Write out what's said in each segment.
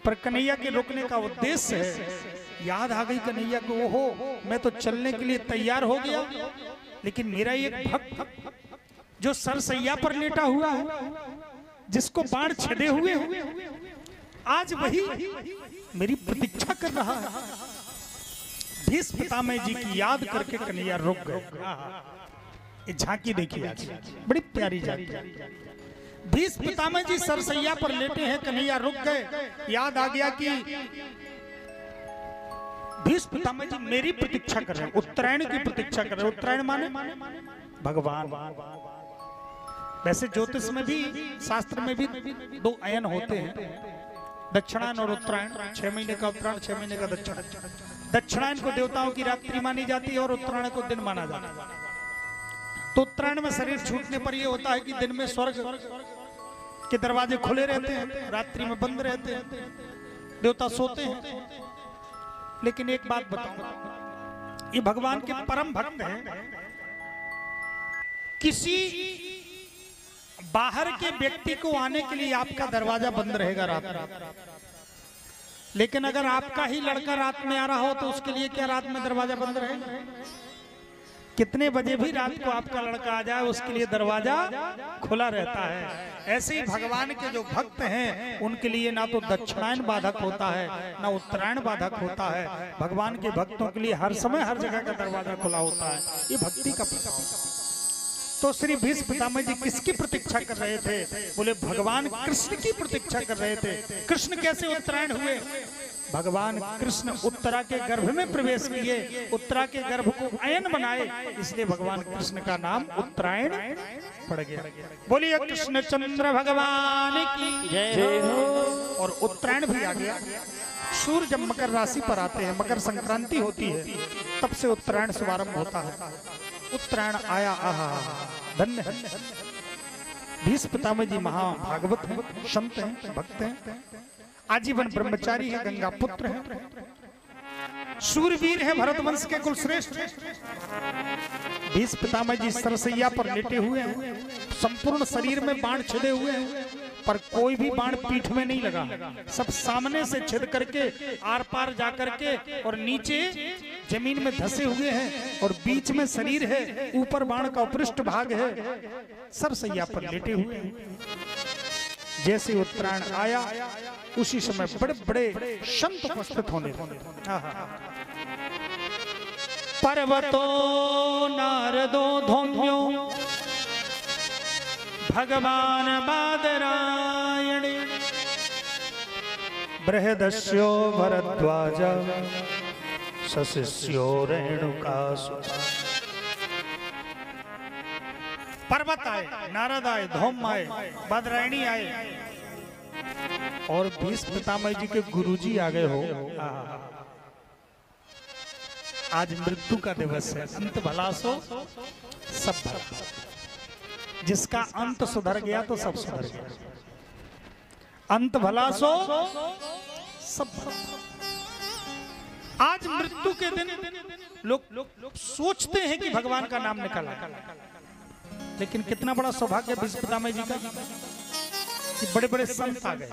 पर कन्हैया के रुकने का उद्देश्य है, याद आ गई कन्हैया को, ओहो मैं तो चलने के लिए तैयार हो गया, लेकिन मेरा एक भक्त जो सरसैया पर लेटा हुआ है, जिसको बाण छिदे हुए हैं, आज वही मेरी प्रतीक्षा कर रहा है। भीष्म पितामह जी की याद करके कन्हैया रुक गए। झांकी देखिए, बड़ी प्यारी झांकी। भीष्म पितामह जी सरसैया पर लेटे हैं, कन्हैया रुक गए। याद आ गया कि भीष्म पितामह जी मेरी प्रतीक्षा कर रहे हैं, उत्तरायण की प्रतीक्षा कर रहे हैं। उत्तरायण माने भगवान। वैसे ज्योतिष में भी, शास्त्र में भी दो अयन होते हैं, दक्षिणायन और उत्तरायण। 6 महीने का उत्तरायण, 6 महीने का दक्षिणायन। दक्षिणायन को देवताओं की रात्रि मानी जाती है और उत्तरायण को दिन माना जाता है। तो उत्तरायण में शरीर छूटने पर यह होता है कि दिन में स्वर्ग के दरवाजे खुले रहते हैं, रात्रि में बंद रहते हैं, देवता सोते हैं। लेकिन एक बात बताओ, ये भगवान के परम भक्त हैं। किसी बाहर के व्यक्ति को आने के लिए आपका दरवाजा बंद रहेगा रात में, लेकिन अगर आपका ही लड़का रात में आ रहा हो तो उसके लिए क्या रात में दरवाजा बंद रहेगा? कितने बजे भी रात को आपका लड़का आ जाए, उसके लिए दरवाजा खुला रहता है। ऐसे ही भगवान के जो भक्त हैं उनके लिए ना तो दक्षिणायन बाधक होता है, ना उत्तरायण बाधक होता है। भगवान के भक्तों के लिए हर समय हर जगह का दरवाजा खुला होता है। ये भक्ति का प्रताप। तो श्री भीष्म पितामह जी किसकी प्रतीक्षा कर रहे थे? बोले भगवान कृष्ण की प्रतीक्षा कर रहे थे। कृष्ण कैसे उत्तरायण हुए? भगवान कृष्ण उत्तरा के गर्भ में प्रवेश किए, उत्तरा के गर्भ को अयन बनाए, इसलिए भगवान कृष्ण का नाम उत्तरायण पड़ गया। बोलिए कृष्ण चंद्र भगवान की जय हो। और उत्तरायण भी आ गया। सूर्य जब मकर राशि पर आते हैं, मकर संक्रांति होती है, तब से उत्तरायण शुभारंभ होता है। उत्तरायण आया, आहा धन्य। भीष्म पितामह जी महाभागवत हैं, संत हैं, भक्त हैं, आजीवन ब्रह्मचारी है, गंगा पुत्र है, शूरवीर है, भरत वंश के कुल श्रेष्ठ। भीष्म पितामह जी सरसैया पर लेटे हुए हैं, संपूर्ण शरीर में बाण छिदे हुए हैं, पर कोई भी बाण पीठ में नहीं लगा, सब सामने से छिद करके आर पार जा करके और नीचे जमीन में धसे हुए हैं, और बीच में शरीर है, ऊपर बाण का पृष्ठ भाग है, सरसैया पर लेटे हुए हैं। जैसे उत्तरायण आया उसी समय बड़े बड़े संत उपस्थित होने। पर्वतो नारदो धौम्यो भगवान बादरायण बृहदस्यो भरद्वाज सशिष्यो रेणुकासुत। पर्वत आए, नारद आए, धौम आए, बादरायणी आए, और भीष्म पितामह जी के गुरुजी आ गए हो। आज मृत्यु का दिवस है, अंत भला सो सब भला। जिसका अंत सुधर गया तो सब सुधर गया। अंत भला सो सब भला। आज मृत्यु के दिन लोग सोचते हैं कि भगवान का नाम निकाला, लेकिन कितना बड़ा सौभाग्य भीष्म पितामह जी का कि बड़े बड़े संत आ गए,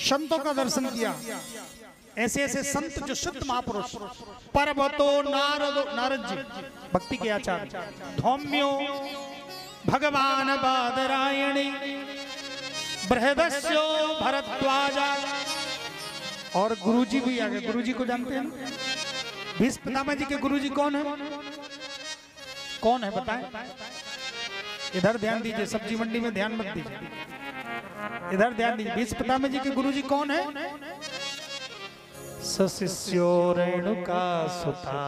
संतों का दर्शन किया। ऐसे ऐसे संत जो शुद्ध महापुरुष, पर्वतो नारद जी भक्ति के आचार्य, धौम्यो भगवान बादरायणी बृहदस्यो भरद्वाजा, और गुरुजी भी आ गए। गुरुजी को जानते हैं? भीष्म पितामह जी के गुरुजी कौन है? कौन है बताएं? इधर ध्यान दीजिए, सब्जी मंडी में ध्यान मत दीजिए, इधर ध्यान दीजिए। भीष्म पितामह जी के गुरुजी कौन है? सशिष्यो रेणुका सुता,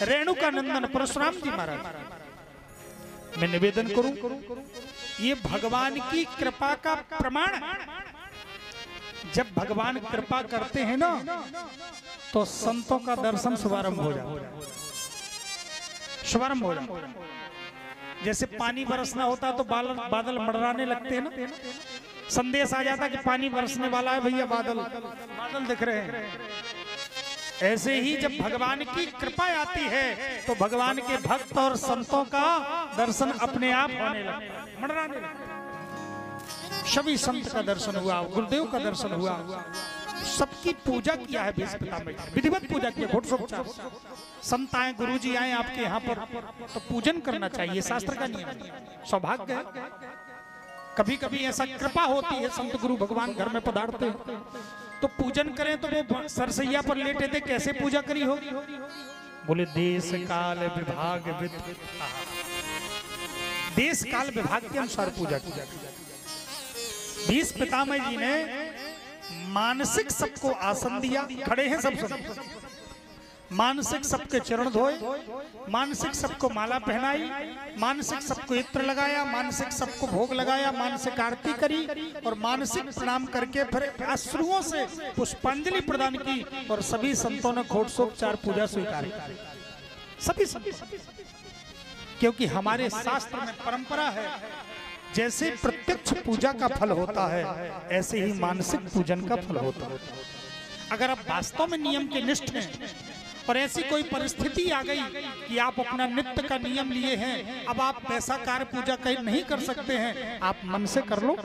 रेणुका नंदन परशुराम जी महाराज। मैं निवेदन करूं, ये भगवान की कृपा का प्रमाण है। जब भगवान कृपा करते हैं ना, तो संतों का दर्शन शुभारंभ हो जाता है, शुभारंभ हो जाता है। जैसे पानी बरसना होता है तो बादल मंडराने लगते हैं ना, संदेश आ जाता कि पानी बरसने वाला है भैया, बादल दिख रहे हैं। ऐसे ही जब भगवान की कृपा आती है तो भगवान के भक्त और संतों का दर्शन अपने आप होने लगता है, मंडराने लगता है। सभी संत का दर्शन हुआ, गुरुदेव का दर्शन हुआ, सबकी पूजा किया है भीष्म पितामह जी, विधिवत पूजा की, घोड़सोपचार। संत आए, गुरु जी आए आपके यहाँ पर तो पूजन करना चाहिए, शास्त्र का नियम है, सौभाग्य है। कभी कभी ऐसा कृपा होती है, संत गुरु भगवान घर में पधारते हैं तो पूजन करें, तो वो सरसैया पर लेटे थे, कैसे पूजा करी होगी? बोले देश काल विभाग देश काल विभाग के अनुसार पूजा की। भीष्म पितामह जी ने मानसिक सबको आसन दिया, खड़े हैं सब सब, मानसिक सबके चरण धोए, मानसिक सबको माला पहनाई, मानसिक सबको इत्र लगाया, मानसिक सबको भोग लगाया, मानसिक आरती करी और मानसिक प्रणाम करके फिर अश्रुओं से पुष्पांजलि प्रदान की और सभी संतों ने घोड़सोपचार पूजा स्वीकार की। सभी क्योंकि हमारे शास्त्र में परंपरा है, जैसे प्रत्यक्ष पूजा का फल होता है ऐसे ही मानसिक पूजन का फल होता है। अगर आप वास्तव में नियम के निष्ठ हैं और ऐसी कोई परिस्थिति आ गई कि आप अपना नित्य का नियम लिए हैं, अब आप वैसा कार्य पूजा कहीं नहीं कर सकते हैं, आप मन से कर लो।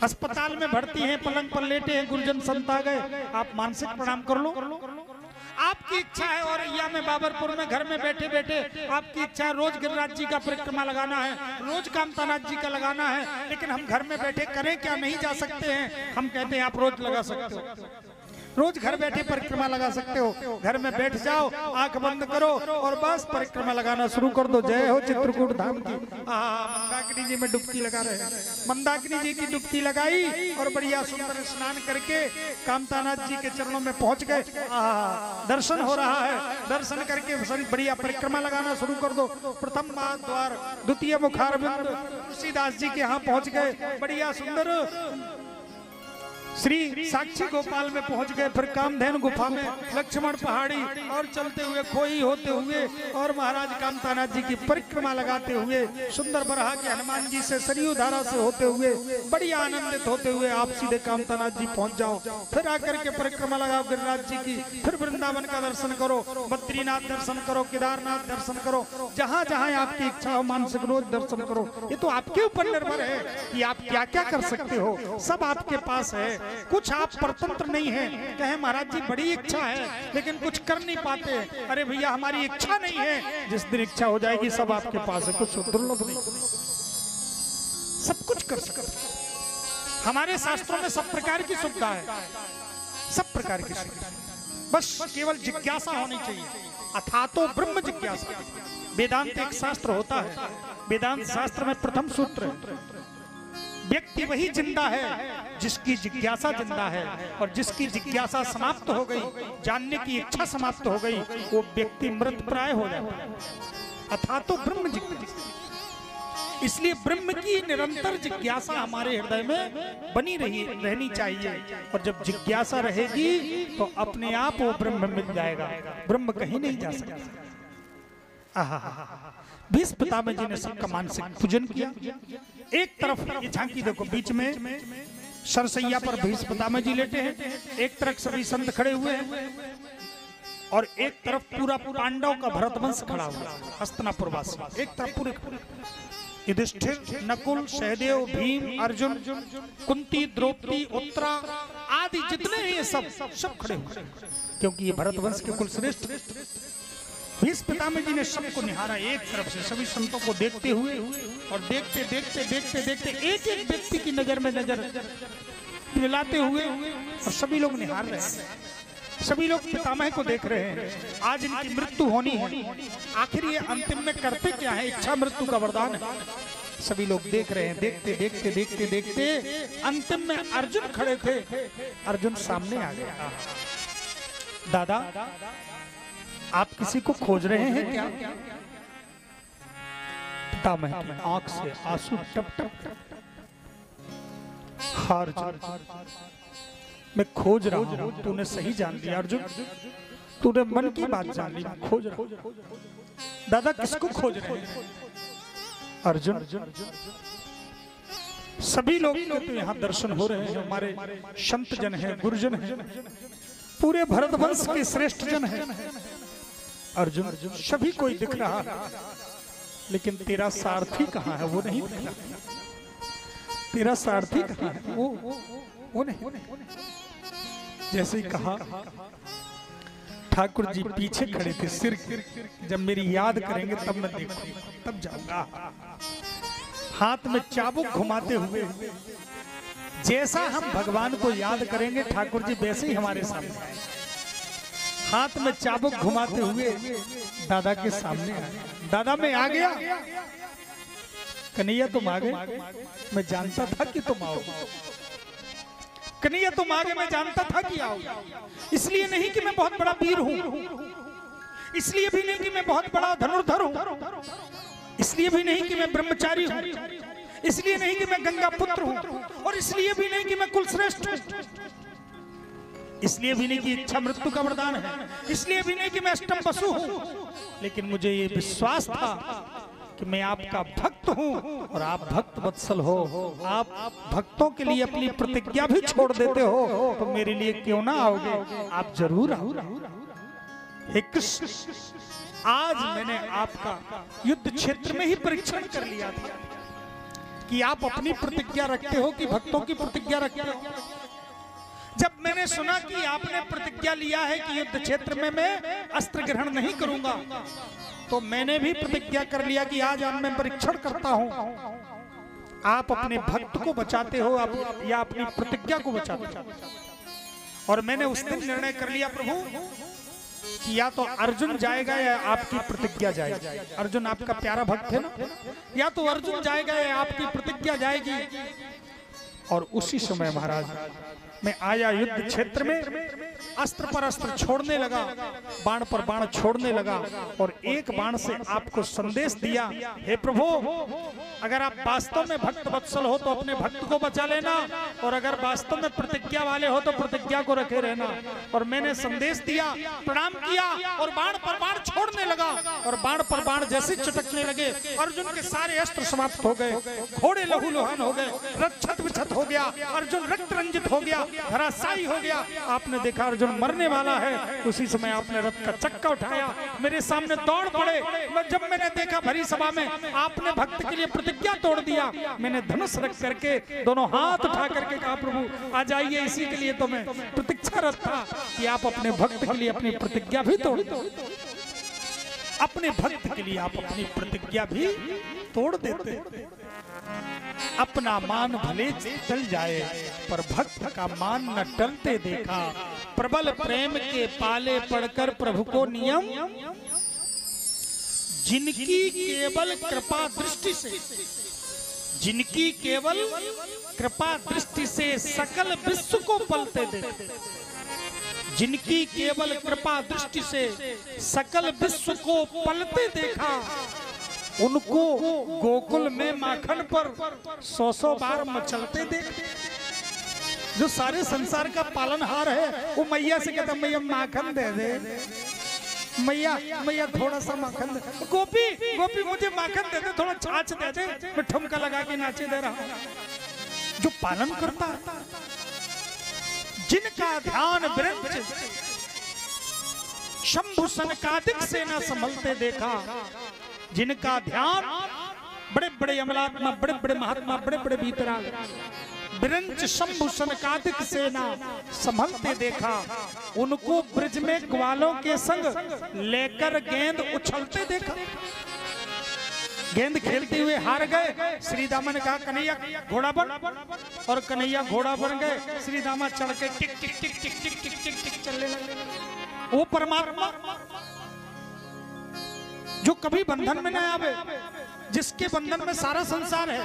अस्पताल में भर्ती हैं, पलंग पर लेटे हैं, गुरुजन संत आ गए, आप मानसिक प्रणाम कर लो। आपकी इच्छा है और या में बाबरपुर में घर में बैठे बैठे आपकी इच्छा है रोज गिरिराज जी का परिक्रमा लगाना है, रोज कामतानाथ जी का लगाना है, लेकिन हम घर में बैठे करें क्या? नहीं जा सकते हैं। हम कहते हैं आप रोज लगा सकते हो, रोज घर बैठे परिक्रमा लगा सकते हो। घर में बैठ जाओ, आंख बंद करो और बस परिक्रमा लगाना शुरू कर दो। जय हो चित्रकूट धाम की। मंदाकिनी जी में डुबकी लगा रहे हैं, मंदाकिनी जी की डुबकी लगाई और बढ़िया सुंदर स्नान करके कामतानाथ जी के चरणों में पहुंच गए। दर्शन हो रहा है, दर्शन करके बढ़िया परिक्रमा लगाना शुरू कर दो। प्रथम महाद्वार, द्वितीय मुखारबिंद, तुलसीदास जी के यहाँ पहुंच गए, बढ़िया सुंदर श्री साक्षी गोपाल में पहुंच गए, फिर कामधेनु गुफा में, लक्ष्मण पहाड़ी और चलते हुए खोई होते हुए और महाराज कामतानाथ जी की परिक्रमा लगाते हुए, सुंदर बरहा के हनुमान जी से सरयू धारा से होते हुए बढ़िया आनंदित होते हुए आप सीधे कामतानाथ जी पहुंच जाओ। फिर आकर के परिक्रमा लगाओ गिरिराज जी की, फिर वृंदावन का दर्शन करो, बद्रीनाथ दर्शन करो, केदारनाथ दर्शन करो, जहाँ जहाँ आपकी इच्छा हो मानसिक रोज दर्शन करो। ये तो आपके ऊपर निर्भर है कि आप क्या क्या कर सकते हो, सब आपके पास है। कुछ आप परतंत्र नहीं है, कहे महाराज जी बड़ी इच्छा है लेकिन कुछ कर नहीं पाते। अरे भैया हमारी इच्छा नहीं है, जिस दिन इच्छा हो जाएगी सब आपके पास है, कुछ दुर्लभ नहीं, सब कुछ कर सकते। हमारे शास्त्रों में सब प्रकार की सुविधा है, सब प्रकार की सुविधा, बस केवल जिज्ञासा होनी चाहिए। अथातो ब्रह्म जिज्ञासा, वेदांत एक शास्त्र होता है। वेदांत शास्त्र में प्रथम सूत्र है, व्यक्ति वही जिंदा है जिसकी जिज्ञासा जिंदा है, और जिसकी जिज्ञासा समाप्त हो गई, जानने की इच्छा समाप्त हो गई, वो व्यक्ति मृत प्राय हो जाता है। अथातो ब्रह्म जिज्ञासा, इसलिए ब्रह्म की निरंतर जिज्ञासा हमारे हृदय में बनी रहनी चाहिए। और जब जिज्ञासा रहेगी तो अपने आप वो ब्रह्म मिल जाएगा, ब्रह्म कहीं नहीं जा सकता। भीष्म पितामह जी ने सबका मानसिक पूजन किया। एक तरफ ये झांकी देखो, बीच में सरसैया पर भीष्म पितामह जी लेटे हैं, एक तरफ सभी संत खड़े हुए हैं और एक तरफ पूरा पांडव का भरतवंश खड़ा हुआ, हस्तिनापुर वासी। एक तरफ पूरे युधिष्ठिर, नकुल, सहदेव, भीम, अर्जुन, कुंती, द्रौपदी, उत्तरा आदि जितने ये सब खड़े हुए, क्योंकि ये भरतवंश के कुल श्रेष्ठ। भीष्म पितामह जी ने सबको निहारा एक तरफ से, सभी संतों को देखते हुए, और देखते देखते देखते देखते एक एक व्यक्ति की नजर में नजर मिलाते हुए, और सभी लोग निहार रहे हैं, सभी लोग पितामह को देख रहे हैं। आज इनकी मृत्यु होनी है, आखिर ये अंतिम में करते क्या है? इच्छा मृत्यु का वरदान है। सभी लोग देख रहे हैं, देखते देखते देखते देखते अंतिम में अर्जुन खड़े थे। अर्जुन सामने आ गया। दादा आप किसी को खोज रहे हैं क्या? पितामह की आंख से आंसू टप टप टप। हार मैं खोज रहा हूं, तूने सही जान लिया अर्जुन, तूने मन की बात जान ली, मैं खोज रहा हूं। दादा किसको खोज रहे हैं? अर्जुन, सभी लोग तो यहाँ दर्शन हो रहे हैं, हमारे संत जन है, गुरुजन है, पूरे भरतवंश के श्रेष्ठ जन है। अर्जुन, सभी कोई दिख रहा, लेकिन तेरा सारथी कहाँ है? वो नहीं दिख रहा। तेरा सारथी कहाँ है? वो नहीं। जैसे ही कहा, ठाकुर जी पीछे खड़े थे, सिर जब मेरी याद करेंगे तब मैं देखूंगा, तब जाऊंगा। हाथ में चाबुक घुमाते हुए, जैसा हम भगवान को याद करेंगे ठाकुर जी वैसे ही हमारे सामने आए। हाथ में चाबुक घुमाते हुए दादा के सामने आए। दादा मैं आ गया। कन्हैया तुम आ गए, मैं जानता था कि तुम आओगे। कन्हैया तुम आ गए, मैं जानता था कि आओगे। इसलिए नहीं कि मैं बहुत बड़ा वीर हूं, इसलिए भी नहीं कि मैं बहुत बड़ा धनुर्धर हूं, इसलिए भी नहीं कि मैं ब्रह्मचारी हूं, इसलिए नहीं कि मैं गंगा पुत्र हूं, और इसलिए भी नहीं कि मैं कुलश्रेष्ठ हूं, इसलिए भी नहीं कि इच्छा मृत्यु का वरदान है, इसलिए भी नहीं कि मैं अष्टम वसु हूं, लेकिन मुझे ये विश्वास था कि मैं आपका भक्त हूं और आप भक्त वत्सल हो। आप भक्तों के लिए अपनी प्रतिज्ञा भी छोड़ देते हो, तो मेरे लिए क्यों ना आओगे? आप जरूर आओ। हे कृष्ण, आज मैंने आपका युद्ध क्षेत्र में ही परीक्षण कर लिया था कि आप अपनी प्रतिज्ञा रखते हो कि भक्तों की प्रतिज्ञा रखते हो। जब मैंने सुना कि आपने प्रतिज्ञा लिया है कि युद्ध क्षेत्र में मैं अस्त्र ग्रहण नहीं करूंगा, तो मैंने भी प्रतिज्ञा कर लिया कि आज मैं परीक्षण करता हूं, आप अपने भक्त को बचाते हो या अपनी प्रतिज्ञा को बचाते हो। और मैंने उस दिन निर्णय कर लिया प्रभु कि या तो अर्जुन जाएगा या आपकी प्रतिज्ञा जाएगी। अर्जुन आपका प्यारा भक्त है ना, या तो अर्जुन जाएगा या आपकी प्रतिज्ञा जाएगी। और उसी समय महाराज मैं आया युद्ध क्षेत्र में, अस्त्र पर अस्त्र छोड़ने लगा, बाण पर बाण छोड़ने लगा, और एक बाण से आपको संदेश दिया, हे प्रभु अगर आप वास्तव में भक्त वत्सल हो तो अपने भक्त को बचा लेना, और अगर वास्तव में प्रतिज्ञा वाले हो तो प्रतिज्ञा को रखे रहना। और मैंने संदेश दिया, प्रणाम किया और बाण पर बाण छोड़ने लगा, और बाण पर बाण जैसे चटकने लगे अर्जुन के सारे अस्त्र समाप्त हो गए, घोड़े लहूलुहान हो गए, रथ छत विछत हो गया, अर्जुन रक्त रंजित हो गया, धराशायी हो गया। आपने देखा अर्जुन मरने वाला है, उसी समय आपने रथ का चक्का उठाया, मेरे सामने दौड़ पड़े। जब मैंने देखा भरी सभा में आपने भक्त के लिए प्रतिज्ञा तोड़ दिया, मैंने धनुष रख करके दोनों हाथ उठा करके कहा प्रभु आ जाइए, इसी के लिए तो मैं प्रतीक्षारत था कि आप अपने भक्त के लिए अपनी प्रतिज्ञा भी तोड़ दो। अपने भक्त के लिए आप अपनी प्रतिज्ञा भी तोड़ देते। अपना मान भले टल जाए पर भक्त का मान न टलते देखा, प्रबल प्रेम के पाले पड़कर प्रभु को नियम, जिनकी केवल कृपा दृष्टि से, जिनकी केवल कृपा दृष्टि से सकल विश्व को पलते देखते, जिनकी केवल कृपा दृष्टि से सकल विश्व को पलते देखा, उनको गोकुल में माखन पर 100 बार मचलते देख। जो सारे संसार का पालनहार है वो मैया से कहता मैया माखन दे दे, मैया मैया थोड़ा सा माखन दे, गोपी गोपी मुझे माखन दे दे, थोड़ा छाछ दे दे, मैं ठुमका लगा के नाचे दे रहा हूं। जो पालन करता है, जिनका ध्यान विरंच शंभु सनकादिक सेना संभलते देखा, जिनका ध्यान बड़े बड़े अमलात्मा, बड़े बड़े महात्मा, बड़े बड़े भीतराग विरंच शंभु सनकादिक सेना संभलते देखा, उनको ब्रिज में ग्वालों के संग लेकर गेंद उछलते देखा। गेंद खेलते हुए हार गए, श्री दामा ने कहा कन्हैया घोड़ा बन, और कन्हैया घोड़ा बन गए, श्री दामा चढ़ के टिक टिक टिक टिक टिक टिक टिक टिक चलने लगे। वो परमात्मा जो कभी बंधन में न आवे, जिसके बंधन में सारा संसार है,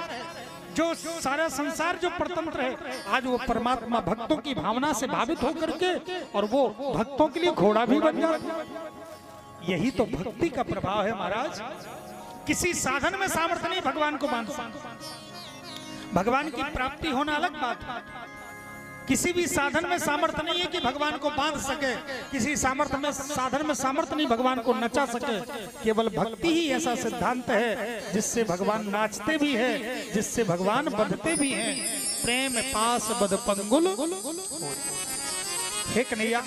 जो सारा संसार जो परतंत्र है, आज वो परमात्मा भक्तों की भावना से भावित होकर के और वो भक्तों के लिए घोड़ा भी बन जाता। यही तो भक्ति का प्रभाव है महाराज। किसी साधन में सामर्थ्य नहीं भगवान को बांध सकता। भगवान की प्राप्ति होना अलग बात है, किसी भी साधन में सामर्थ्य नहीं है कि भगवान को बांध सके, किसी साधन में सामर्थ्य नहीं भगवान को नचा सके। केवल भक्ति ही ऐसा सिद्धांत है जिससे भगवान नाचते भी है, जिससे भगवान बंधते भी हैं। प्रेम पास बद पंगुल। हे कन्हैया,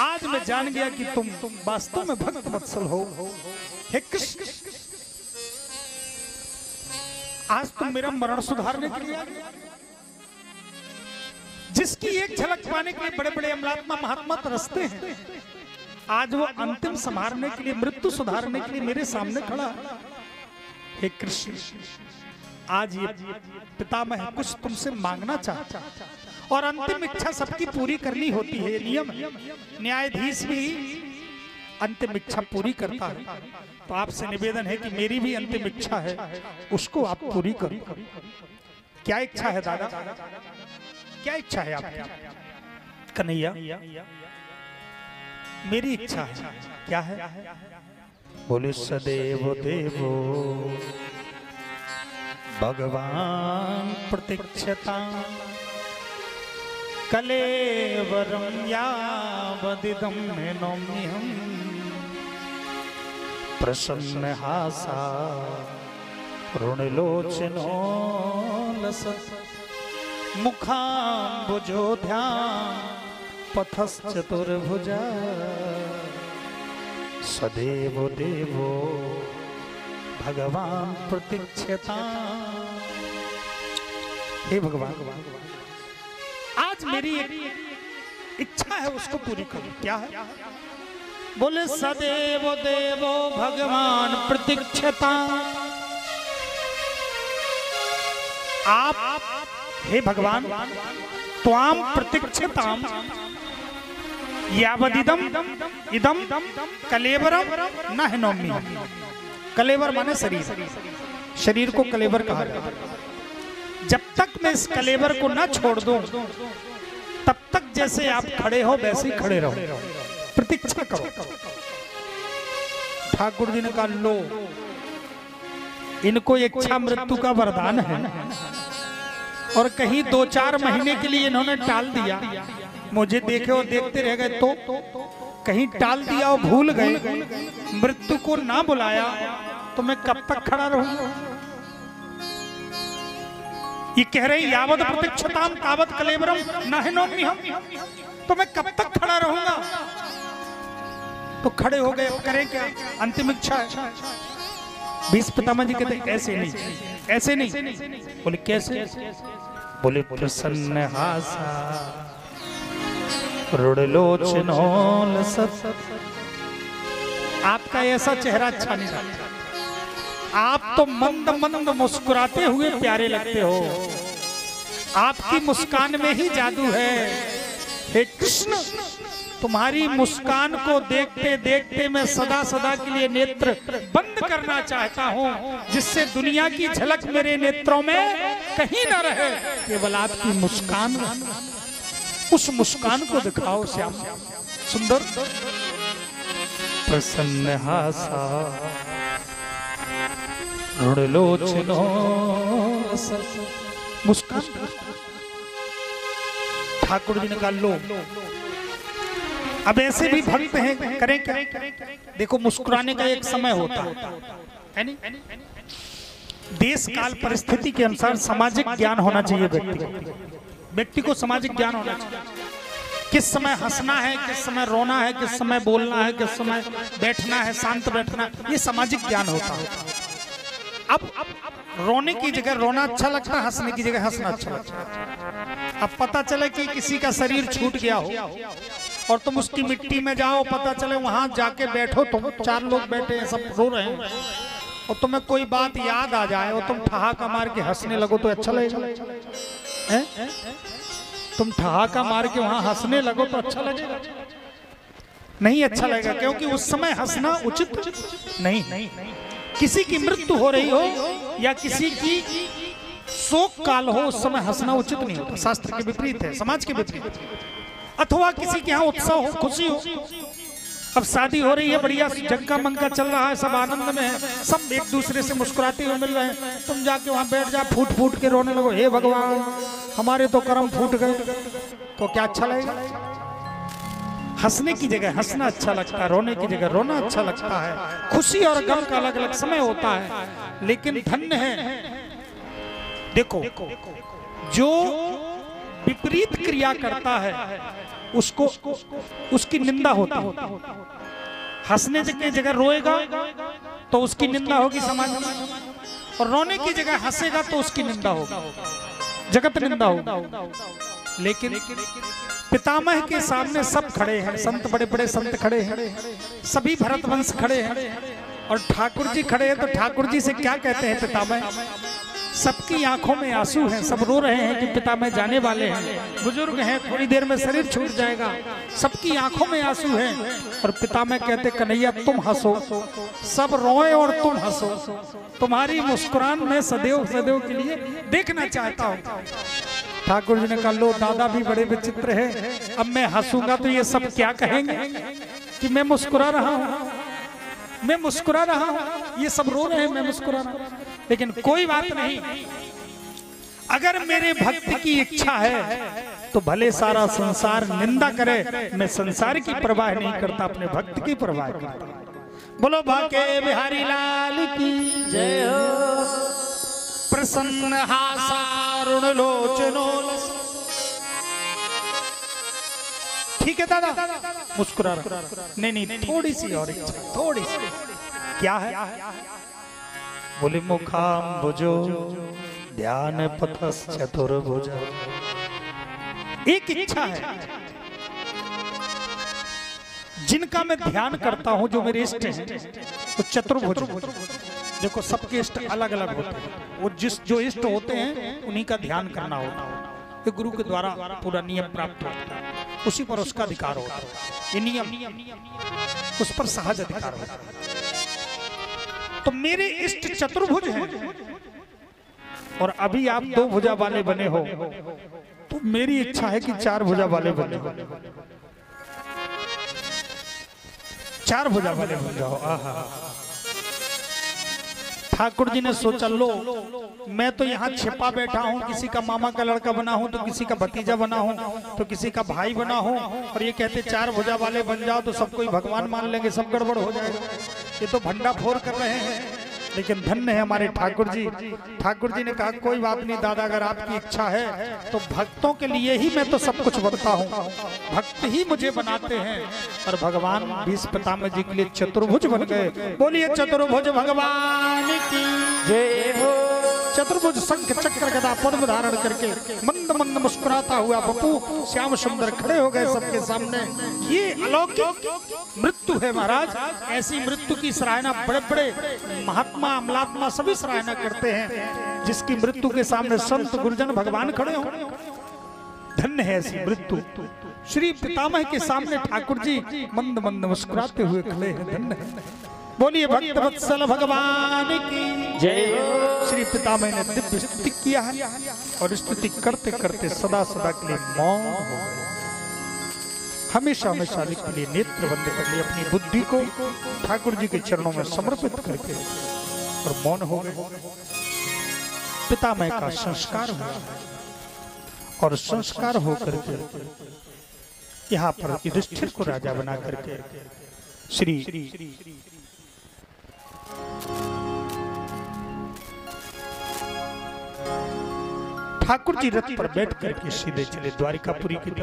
आज मैं जान गया कि तुम वास्तव में भक्त वत्सल हो। हे कृष्ण, आज तुम मेरा मरण सुधारने के लिए आ गए। जिसकी एक झलक पाने के लिए बड़े बड़े अमलात्मा महात्मा तरसते हैं, आज वो अंतिम संहारने के लिए, मृत्यु सुधारने के लिए मेरे सामने खड़ा। हे कृष्ण, आज ये पितामह कुछ तुमसे मांगना चाहता, और अंतिम इच्छा सबकी पूरी करनी होती है, नियम है। न्यायाधीश भी अंतिम इच्छा पूरी करता है। तो आपसे निवेदन है कि मेरी भी अंतिम इच्छा है, उसको आप पूरी करो। क्या इच्छा है दादा? क्या इच्छा है आपकी? कन्हैया, मेरी इच्छा है। क्या है? बोले सदैव देवो भगवान प्रतीक्षता कलेवरं यावदिदं नौम्यहं प्रसन्नहासा ऋणलोचनो लसत् मुखाम्बुजोध्यां पथश्चतुर्भुजा सदैव देवो भगवान प्रतीक्षता। हे भगवान, आज मेरी एक इच्छा है, उसको पूरी करो। क्या है? बोले सदैव देवो भगवान प्रतीक्षता। आप हे भगवान, त्वाम प्रतीक्षताम यावदिदम इदम कलेवरम न हिनोमि। कलेवर माने शरीर, शरीर को कलेवर कहा जाता है। जब तक मैं इस कलेवर को न छोड़ दूं, तब तक जैसे आप खड़े हो वैसे ही खड़े रहो, प्रतीक्षा करो। ठाकुर जी ने कहा, लो, इनको इच्छा मृत्यु का वरदान है, और कहीं 2-4 महीने के लिए इन्होंने टाल दिया, मुझे देखे और देखते रह गए, तो कहीं टाल दिया और भूल गए, मृत्यु को ना बुलाया, तो मैं कब तक खड़ा रहूंगा? ये कह रहे यावत प्रतीक्षताम तावत कलेवरम न हिनोम्यहं, तो मैं कब तक खड़ा रहूंगा? तो खड़े हो गए, अब करें क्या? अंतिम इच्छा है। भीष्म पितामह जी कहते ऐसे नहीं, ऐसे नहीं। बोले कैसे? बोले प्रसन्न हासा ऋणलोचनो लसत्। आपका ऐसा चेहरा अच्छा नहीं लगता, आप तो मंद मंद मुस्कुराते हुए प्यारे लगते हो, आपकी मुस्कान में ही जादू है। हे कृष्ण, तुम्हारी मुस्कान को देखते देखते मैं सदा सदा के लिए नेत्र बंद करना चाहता हूँ, जिससे दुनिया की झलक मेरे नेत्रों में कहीं न रहे, केवल आपकी मुस्कान, उस मुस्कान को दिखाओ श्याम सुंदर। प्रसन्न हासा ऋणलोचनो मुस्कान। ठाकुर जी ने कहा, लो, अब ऐसे भी भक्त हैं, करें क्या? देखो, मुस्कुराने का एक समय होता है नहीं? देश काल परिस्थिति के अनुसार सामाजिक ज्ञान होना चाहिए व्यक्ति को सामाजिक ज्ञान होना चाहिए। किस समय हंसना है, किस समय रोना है, किस समय बोलना है, किस समय बैठना है, शांत बैठना, ये सामाजिक ज्ञान होता है। अब रोने की जगह रोना अच्छा लगता है, हंसने की जगह हंसना अच्छा लगता है। अब पता चले कि किसी का शरीर छूट गया हो और तुम उसकी मिट्टी में जाओ, पता चले वहां जाके बैठो, तुम 4 लोग बैठे हैं, सब रो रहे हैं, और तुम्हें कोई बात याद आ जाए और तुम ठहाका मार के हंसने लगो, तो अच्छा लगेगा? तुम ठहाका मार के वहां हंसने लगो तो अच्छा लगेगा? नहीं अच्छा लगेगा, क्योंकि उस समय हंसना उचित नहीं। किसी की मृत्यु हो रही हो या किसी की शोक काल हो, उस समय हंसना उचित नहीं होता। शास्त्र के विपरीत है, समाज के विपरीत। अथवा किसी के यहाँ उत्सव हो, खुशी हो, अब शादी हो रही है, बढ़िया जंका मंका चल रहा है, सब आनंद में है, सब एक दूसरे से मुस्कुराते हुए मिल रहे हैं, तुम जाके वहां बैठ जा, फूट फूट के रोने लगो, हे भगवान हमारे तो कर्म फूट गए, तो क्या अच्छा लगेगा? हंसने की जगह हंसना अच्छा लगता है, रोने की जगह रोना अच्छा लगता है। खुशी और गम का अलग अलग समय होता है, लेकिन धन्य है, देखो, जो विपरीत क्रिया करता है उसको उसकी निंदा होती है। हंसने की जगह रोएगा तो उसकी निंदा होगी समाज में, और रोने की जगह हंसेगा तो उसकी निंदा होगी, जगत निंदा होगी। लेकिन पितामह के सामने सब खड़े हैं, संत बड़े बड़े संत खड़े हैं, सभी भरत वंश खड़े हैं और ठाकुर जी खड़े हैं। तो ठाकुर जी से क्या कहते हैं पितामह? सबकी आंखों में आंसू हैं, सब रो रहे हैं कि पितामह जाने वाले हैं, बुजुर्ग हैं, थोड़ी देर में शरीर छूट जाएगा, सबकी आंखों में आंसू हैं। और पितामह कहते कन्हैया तुम हंसो, सब रोए और तुम हंसो, तुम्हारी मुस्कुराहट मैं सदैव सदैव के लिए देखना चाहता हूँ। ठाकुर जी ने कहा लो दादा भी बड़े विचित्र है, अब मैं हंसूंगा तो ये सब क्या कहेंगे कि मैं मुस्कुरा रहा हूँ, मैं मुस्कुरा रहा हूँ, ये सब रो रहे हैं, मैं मुस्कुरा रहा हूँ। लेकिन कोई बात नहीं, अगर मेरे भक्त की इच्छा है तो भले सारा संसार निंदा करे, मैं संसार की परवाह नहीं करता, अपने भक्त की परवाह करता। बोलो बाके बिहारी लाल की जय हो। प्रसन्न हासारुण लोचनो। ठीक है दादा, मुस्कुरा रहा। नहीं, थोड़ी सी और इच्छा, थोड़ी सी। क्या है? बोले मुखाम्बुजो ध्यान पथस चतुर्भुज। एक इच्छा है, जिनका मैं ध्यान करता हूं, जो मेरे इष्ट हैं, वो चतुर्भुज। देखो सबके इष्ट अलग अलग होते हैं, वो जो इष्ट होते हैं उन्हीं का ध्यान करना होता है। ये गुरु के द्वारा पूरा नियम प्राप्त होता है, उसी पर उसका अधिकार होता है, ये नियम उस पर सहज अधिकार होता है। तो मेरे इष्ट चतुर्भुज हैं और अभी आप 2 भुजा वाले बने हो, तो मेरी इच्छा है कि 4 भुजा वाले बने हो, 4 भुजा वाले बन जाओ। आहा, ठाकुर जी ने सोचा लो मैं तो यहाँ छिपा बैठा हूँ, किसी का मामा का लड़का बना हूँ, तो किसी का भतीजा बना हूँ, तो किसी का भाई बना हूँ, और ये कहते 4 भुजा वाले बन जाओ तो सबको भगवान मान लेंगे, सब गड़बड़ हो जाएगा। ये तो भंडा फोड़ कर रहे हैं। लेकिन धन्य है हमारे ठाकुर जी। ठाकुर जी ने कहा कोई बात नहीं दादा, अगर आपकी इच्छा है तो भक्तों के लिए ही मैं तो सब कुछ बनता हूँ, भक्त ही मुझे बनाते हैं। और भगवान भीष्म पितामह जी के लिए चतुर्भुज बन गए। बोलिए चतुर्भुज भगवान की जय हो। चतुर्भुज शंख चक्र गदा पद्म धारण करके मंद मंद मुस्कुराता हुआ बपू श्याम सुंदर खड़े हो गए सबके सामने। ये अलौकिक मृत्यु है महाराज, ऐसी मृत्यु की सराहना बड़े बड़े महात्मा अमलात्मा सभी सराहना करते हैं, जिसकी मृत्यु के सामने संत गुरुजन भगवान खड़े हो। धन्य है ऐसी मृत्यु। श्री पितामह के सामने ठाकुर जी मंद मंद मुस्कुराते हुए खड़े हैं। धन्य है। बोलिए भक्त वत्सल भगवान की जय हो। श्री पितामह ने दिव्य स्तुति किया है और स्तुति करते करते सदा सदा के लिए मौन हो गए। हमेशा हमेशा के लिए नेत्र बंद कर लिए, अपनी बुद्धि को ठाकुर जी के चरणों में समर्पित करके और मौन हो गए। पितामह का संस्कार हुआ और संस्कार होकर के यहाँ पर युधिष्ठिर को राजा बना करके श्री ठाकुर जी रथ पर बैठ करके सीधे चले द्वारिकापुरी की तरफ।